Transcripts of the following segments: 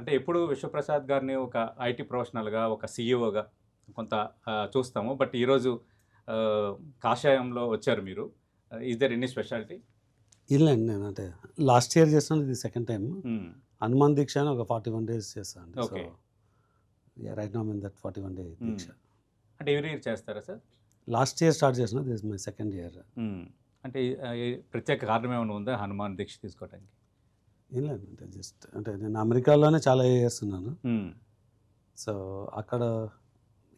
అంటే ఎప్పుడు విశ్వప్రసాద్ గారిని ఒక ఐటీ ప్రొఫెషనల్‌గా, ఒక సీఈఓగా కొంత చూస్తాము. బట్ ఈరోజు కాషాయంలో వచ్చారు మీరు. Is there any speciality? ఇల్లండి నేను అంటే లాస్ట్ ఇయర్ చేశాను. ఇది సెకండ్ టైమ్. హ్మ్. హనుమాన్ దీక్ష అని ఒక 41 డేస్ చేశా అండి. So okay. Right now I'm in that 41 day దీక్ష. అంటే ఎవ్రీ ఇయర్ చేస్తారా సార్? లాస్ట్ ఇయర్ స్టార్ట్ చేసిన. This is my second year. అంటే ఈ ప్రత్యేక కారణం ఏమైనా ఉందా హనుమాన్ దీక్ష తీసుకోవడానికి? ఏం లేదు అంటే జస్ట్ అంటే నేను అమెరికాలోనే చాలా ఇయర్స్ ఉన్నాను. సో అక్కడ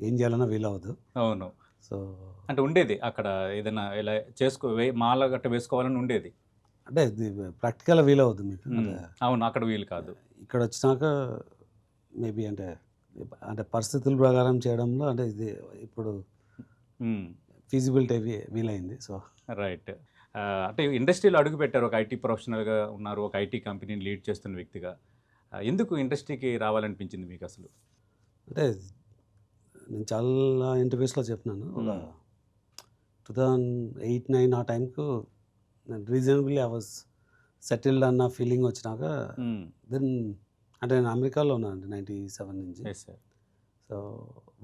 ఏం చేయాలన్నా వీలవ్వదు. అవును. సో అంటే ఉండేది అక్కడ ఏదైనా ఇలా మాల గట్ట వేసుకోవాలని ఉండేది. అంటే ఇది ప్రాక్టికల్‌గా వీలవ్వదు మీకు. అంటే అవును. అక్కడ వీలు కాదు. ఇక్కడ వచ్చినాక మేబీ అంటే అంటే పరిస్థితుల ప్రకారం చేయడంలో అంటే ఇది ఇప్పుడు ఫీజిబిలిటీ వీలైంది. So right. అంటే ఇండస్ట్రీలో అడుగుపెట్టారు. ఒక ఐటీ ప్రొఫెషనల్‌గా ఉన్నారు. ఒక ఐటీ కంపెనీని లీడ్ చేస్తున్న వ్యక్తిగా. ఎందుకు ఇండస్ట్రీకి రావాలనిపించింది మీకు అసలు? అంటే నేను చాలా ఇంటర్వ్యూస్లో చెప్పినాను. ఒక 2008-9 ఆ టైంకు నేను రీజనబుల్లీ ఐ వాజ్ సెటిల్డ్ అన్న ఫీలింగ్ వచ్చినాక దెన్ అంటే నేను అమెరికాలో ఉన్నానండి 97 నుంచి. Yes sir. సో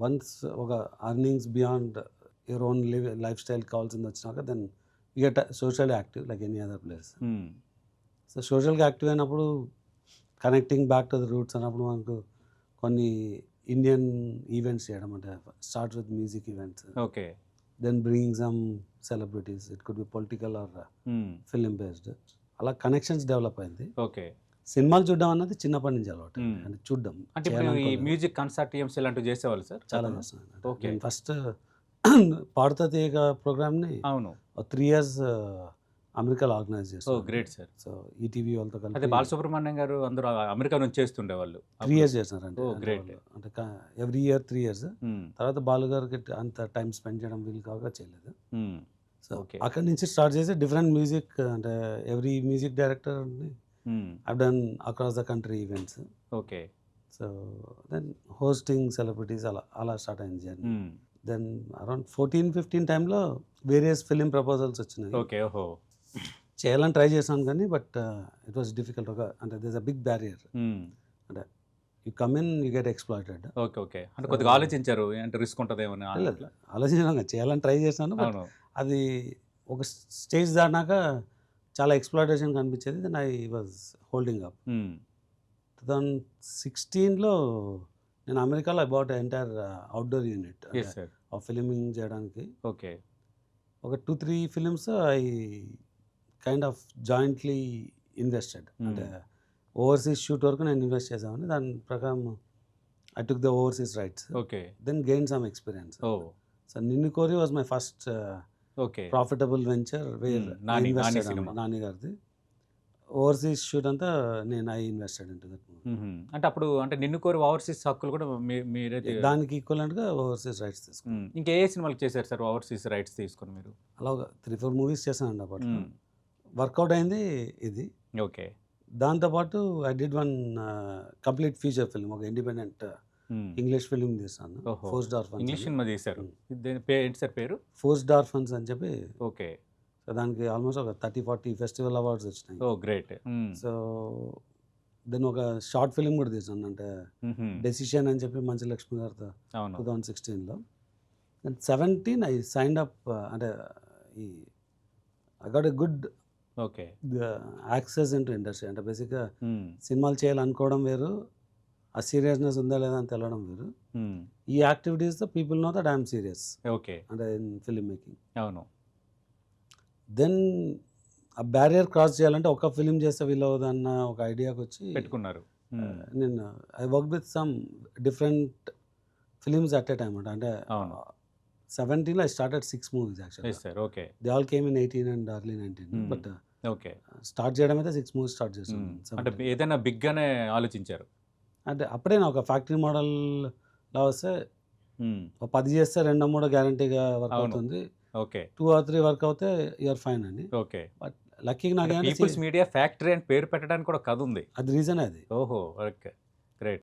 వన్స్ ఒక earnings beyond your own life style కావాల్సింది వచ్చినాక then you get social active like any other place. So సోషల్గా యాక్టివ్ అయినప్పుడు connecting back to the roots అన్నప్పుడు మనకు కొన్ని ఇండియన్ ఈవెంట్స్ చేయడం అంటే start with music events. Okay. Then bringing some celebrities. It could be political our film based. అలా connections develop అయింది. Okay. సినిమాలు చూడడం అన్నది చిన్నప్పటి నుంచి అలవాటు. అంటే చూడడం అంటే ఇప్పుడు ఈ మ్యూజిక్ కన్సర్టియమ్స్ ఇలాంటివి చేసేవాళ్ళు సార్? చాలా చేస్తున్నాను. ఓకే. నేను ఫస్ట్ పాడుతా తీయగా ప్రోగ్రామ్ని అవును 3 years అమెరికాలో ఆర్గనైజ్ చేస్తాను. ఓ గ్రేట్ సార్. సో ఈటీవీ వాళ్ళతో అదే కలిపి బాలసుబ్రహ్మణ్యం గారు అందరూ అమెరికా నుంచి చేస్తుండేవాళ్ళు. 3 years చేస్తున్నారండి. ఓ గ్రేట్. అంటే ఎవ్రీ ఇయర్ 3 years. తర్వాత బాలు గారికి అంత టైం స్పెండ్ చేయడం వీలు కాక చేయలేదు. సో అక్కడి నుంచి స్టార్ట్ చేసి డిఫరెంట్ మ్యూజిక్ అంటే ఎవ్రీ మ్యూజిక్ డైరెక్టర్ని I've done across the country events. Okay. So then hosting celebrities అలా స్టార్ట్ అయింది జర్నీ. దెన్ అరౌండ్ 14-15 టైంలో వేరియస్ ఫిలిం ప్రపోజల్స్ వచ్చినాయి. ఓకే. ఓహో. చేయాలని ట్రై చేశాను కానీ బట్ ఇట్ వాస్ డిఫికల్ట్. అంటే దిస్ అ బిగ్ బ్యారియర్. అంటే you come in you get exploited. Okay. Okay. అంటే కొద్దిగా ఆలోచించారు అంటే రిస్క్ ఉంటుందేమో ఆలోచించడం చేయాలని ట్రై చేశాను. బట్ అది ఒక స్టేజ్ దాటినాక చాలా ఎక్స్‌ప్లాయిటేషన్ కనిపించేది. Then I was holding up. 2016లో నేను అమెరికాలో I bought entire outdoor unit filming చేయడానికి. ఓకే. ఒక 2-3 films I kind of jointly invested. అంటే ఓవర్సీస్ షూట్ వరకు నేను ఇన్వెస్ట్ చేసామని దాని ప్రకారం I took the overseas rights. Okay. Then gain some experience. So Ninnu Kori was my first profitable venture where Nani గారిది. Overseas shoot అంతా నేను I invested into that movie. అంటే అప్పుడు అంటే నిన్ను కోరి ఓవర్సీస్ హక్కులు కూడా మీరే దానికి ఈక్వలెంట్గా ఓవర్సీస్ రైట్స్ తీసుకున్నాను. ఇంకా ఏ సినిమాలు చేశారు సార్ ఓవర్సీస్ రైట్స్ తీసుకుని మీరు? అలా 3-4 మూవీస్ చేశానండి అప్పట్లో. వర్కౌట్ అయింది ఇది. ఓకే. దాంతోపాటు I did one complete feature film, ఒక ఇండిపెండెంట్ ఇంగ్లీష్ ఫిల్మ్ తీసాను. Forced orphans. ఇంగ్లీష్ సినిమా తీశారు. ఏంటి సార్ పేరు? ఫోర్స్డ్ ఆర్ఫన్స్ అని చెప్పి. ఓకే. సో దానికి ఆల్మోస్ట్ ఒక 30-40 ఫెస్టివల్ అవార్డ్స్ వచ్చినాయి. ఓ గ్రేట్. సో దెన్ ఒక షార్ట్ ఫిల్మ్ కూడా తీసాను అంటే డెసిషన్ అని చెప్పి మంచి లక్ష్మి గారితో 2016లో. అండ్ 17 ఐ సైన్డ్ అప్ అంటే I got a good access into industry. అంటే బేసిక్గా సినిమాలు చేయాలనుకోవడం వేరు, ఆ సీరియస్నెస్ ఉందా లేదా అని తెలవడం వేరు. ఈ యాక్టివిటీస్తో people know that I'm serious. Okay. అంటే ఇన్ ఫిల్మ్ మేకింగ్. అవును. దెన్ ఆ బ్యారియర్ క్రాస్ చేయాలంటే ఒక ఫిలిం చేస్తే వీలవుదన్న ఒక ఐడియాకి వచ్చి పెట్టుకున్నారు. నేను I work with some different films at a time. అంటే 17లో I started 6 movies actually. Okay. They all came in 18 and early 19. But okay start చేయడం అయితే 6 మూవీస్ స్టార్ట్ చేసాను. అంటే ఏదైనా బిగ్గానే ఆలోచించారు అంటే అప్పుడే నా ఒక ఫ్యాక్టరీ మోడల్లో వస్తే 10 చేస్తే 2-3 గ్యారంటీగా వర్క్ అవుతుంది. ఓకే. 2 or 3 వర్క్ అవుతే యూఆర్ ఫైన్ అని. ఓకే. బట్ లక్కీగా నాకు పీపుల్స్ మీడియా ఫ్యాక్టరీ అని పేరు పెట్టడానికి కూడా కథ ఉంది. అది రీజన్ అది. ఓహో. ఓకే.